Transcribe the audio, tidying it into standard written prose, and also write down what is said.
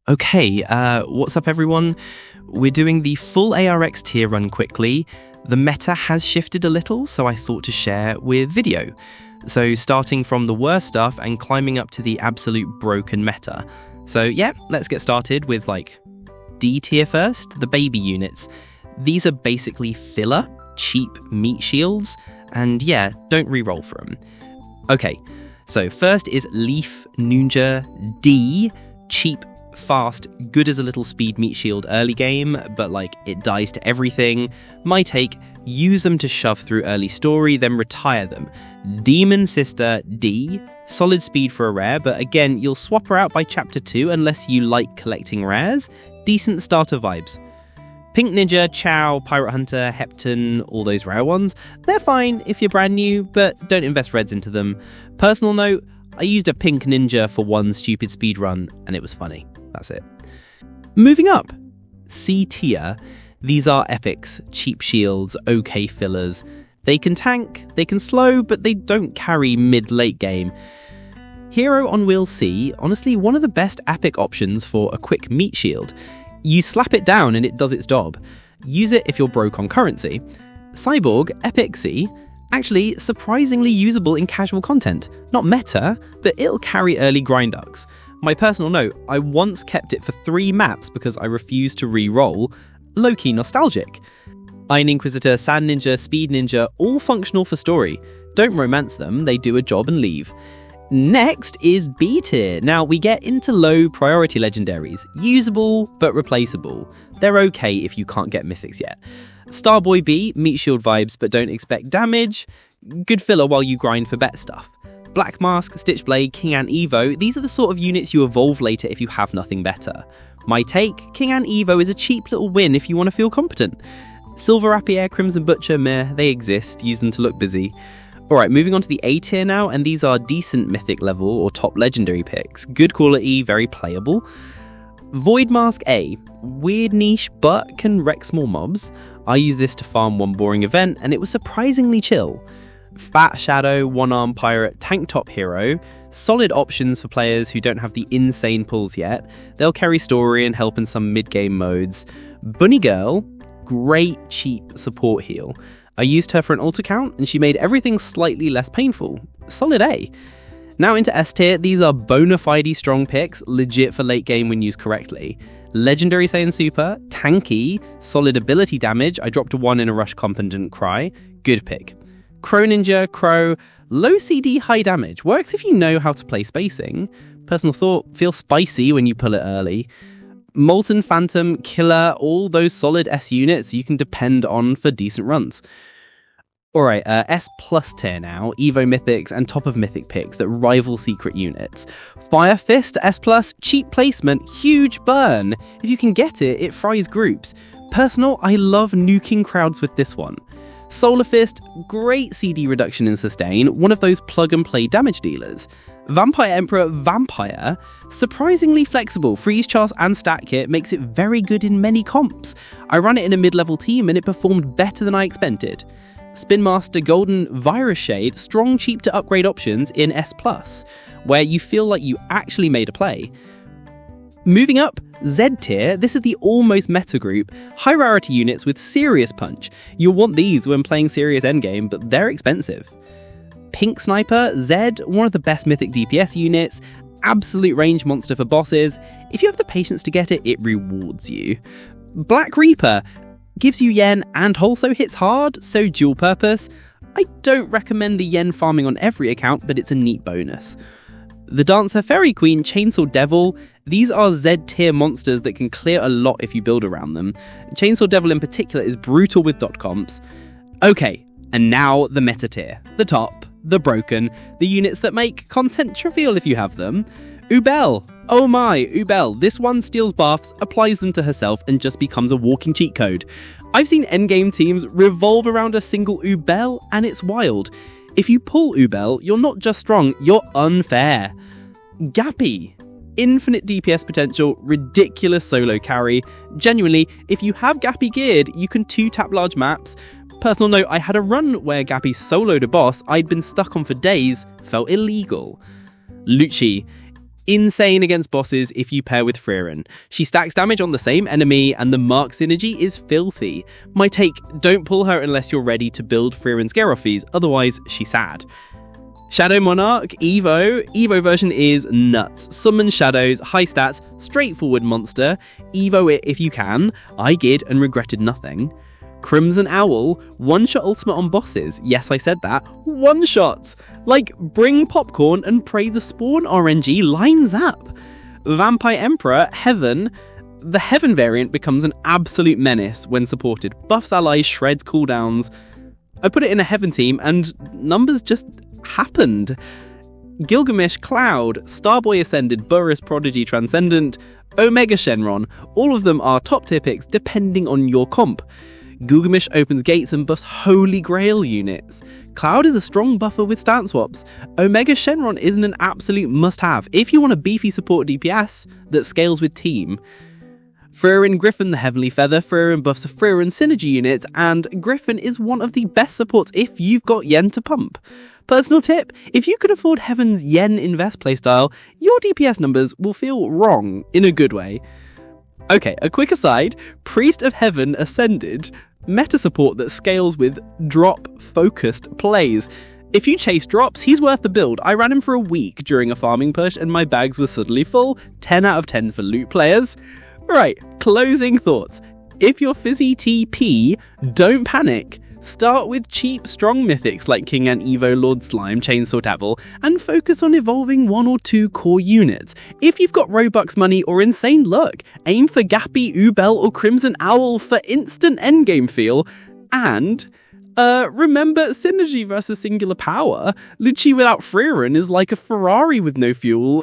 Okay, what's up everyone? We're doing the full ARX tier run quickly. The meta has shifted a little, so I thought to share with video. So starting from the worst stuff and climbing up to the absolute broken meta. So yeah, let's get started with D tier first, the baby units. These are basically filler, cheap meat shields, and yeah, don't re-roll for them. Okay, so first is Leaf Ninja D, cheap, fast, good as a little speed meat shield early game, but it dies to everything. My take, use them to shove through early story, then retire them. Demon Sister D, solid speed for a rare, but again, you'll swap her out by chapter 2 unless you like collecting rares. Decent starter vibes. Pink Ninja, Chow, Pirate Hunter, Hepton, all those rare ones, they're fine if you're brand new, but don't invest reds into them. Personal note, I used a Pink Ninja for one stupid speed run, and it was funny. That's it. Moving up, C tier. These are epics, cheap shields, okay fillers. They can tank, they can slow, but they don't carry mid-late game. Hero on Wheel C, honestly one of the best epic options for a quick meat shield. You slap it down and it does its job. Use it if you're broke on currency. Cyborg, Epic C, actually surprisingly usable in casual content. Not meta, but it'll carry early grinducks. My personal note, I once kept it for 3 maps because I refused to re-roll. Low-key nostalgic. Iron Inquisitor, Sand Ninja, Speed Ninja, all functional for story. Don't romance them, they do a job and leave. Next is B tier. Now we get into low priority legendaries. Usable, but replaceable. They're okay if you can't get mythics yet. Starboy B, meat shield vibes, but don't expect damage. Good filler while you grind for bet stuff. Black Mask, Stitchblade, King Ant Evo, these are the sort of units you evolve later if you have nothing better. My take, King Ant Evo is a cheap little win if you want to feel competent. Silver Rapier, Crimson Butcher, meh, they exist, use them to look busy. Alright, moving on to the A tier now, and these are decent mythic level or top legendary picks. Good quality, very playable. Void Mask A, weird niche but can wreck small mobs. I used this to farm one boring event and it was surprisingly chill. Fat Shadow, one-arm pirate, tank top hero, solid options for players who don't have the insane pulls yet. They'll carry story and help in some mid-game modes. Bunny Girl, great cheap support heal. I used her for an alt account and she made everything slightly less painful. Solid A. Now into S tier, these are bona fide strong picks, legit for late game when used correctly. Legendary Saiyan Super, tanky, solid ability damage, I dropped a 1 in a rush comp and didn't cry, good pick. Crow Ninja, Crow, low CD, high damage, works if you know how to play spacing. Personal thought, feels spicy when you pull it early. Molten Phantom, Killer, all those solid S units you can depend on for decent runs. Alright, S plus tier now, Evo Mythics and top of Mythic picks that rival secret units. Fire Fist, S plus, cheap placement, huge burn. If you can get it, it fries groups. Personal, I love nuking crowds with this one. Solar Fist, great CD reduction in sustain, one of those plug and play damage dealers. Vampire Emperor Vampire, surprisingly flexible, freeze chart and stat kit makes it very good in many comps. I ran it in a mid-level team and it performed better than I expected. Spin Master Golden Virus Shade, strong cheap to upgrade options in S+, where you feel like you actually made a play. Moving up, Z tier, this is the almost meta group, high rarity units with serious punch. You'll want these when playing serious endgame, but they're expensive. Pink Sniper, Zed, one of the best mythic DPS units, absolute range monster for bosses. If you have the patience to get it, it rewards you. Black Reaper, gives you yen and also hits hard, so dual purpose. I don't recommend the yen farming on every account, but it's a neat bonus. The Dancer Fairy Queen, Chainsaw Devil, these are Z tier monsters that can clear a lot if you build around them. Chainsaw Devil in particular is brutal with dot comps. Okay, and now the meta tier. The top, the broken, the units that make content trivial if you have them. Ubel. Oh my, Ubel. This one steals buffs, applies them to herself, and just becomes a walking cheat code. I've seen endgame teams revolve around a single Ubel, and it's wild. If you pull Ubel, you're not just strong, you're unfair. Gappy. Infinite DPS potential, ridiculous solo carry. Genuinely, if you have Gappy geared, you can 2-tap large maps. Personal note, I had a run where Gappy soloed a boss I'd been stuck on for days, felt illegal. Lucci. insane against bosses if you pair with Frieren. She stacks damage on the same enemy, and the Mark synergy is filthy. My take, don't pull her unless you're ready to build Frieren's Geroffies, otherwise she's sad. Shadow Monarch, Evo version is nuts. Summon shadows, high stats, straightforward monster. Evo it if you can. I did and regretted nothing. Crimson Owl, one-shot ultimate on bosses. Yes, I said that. One-shots! Like, bring popcorn and pray the spawn RNG lines up. Vampire Emperor, Heaven. The Heaven variant becomes an absolute menace when supported. Buffs allies, shreds cooldowns. I put it in a Heaven team and numbers just happened. Gilgamesh, Cloud, Starboy Ascended, Burris Prodigy Transcendent, Omega Shenron. All of them are top tier picks depending on your comp. Gilgamesh opens gates and buffs Holy Grail units. Cloud is a strong buffer with stance swaps. Omega Shenron isn't an absolute must-have if you want a beefy support DPS that scales with team. Frieren Griffin the Heavenly Feather, Frieren buffs a Frieren synergy unit, and Griffin is one of the best supports if you've got yen to pump. Personal tip, if you can afford Heaven's yen invest playstyle, your DPS numbers will feel wrong in a good way. Okay, a quick aside, Priest of Heaven Ascended, meta support that scales with drop-focused plays. If you chase drops, he's worth the build. I ran him for a week during a farming push and my bags were suddenly full, 10 out of 10 for loot players. Right, closing thoughts. If you're fizzy TP, don't panic. Start with cheap, strong mythics like King and Evo, Lord Slime, Chainsaw Devil, and focus on evolving 1 or 2 core units. If you've got Robux money or insane luck, aim for Gappy, Ubel, or Crimson Owl for instant endgame feel. And remember synergy versus singular power. Lucci without Frieren is like a Ferrari with no fuel.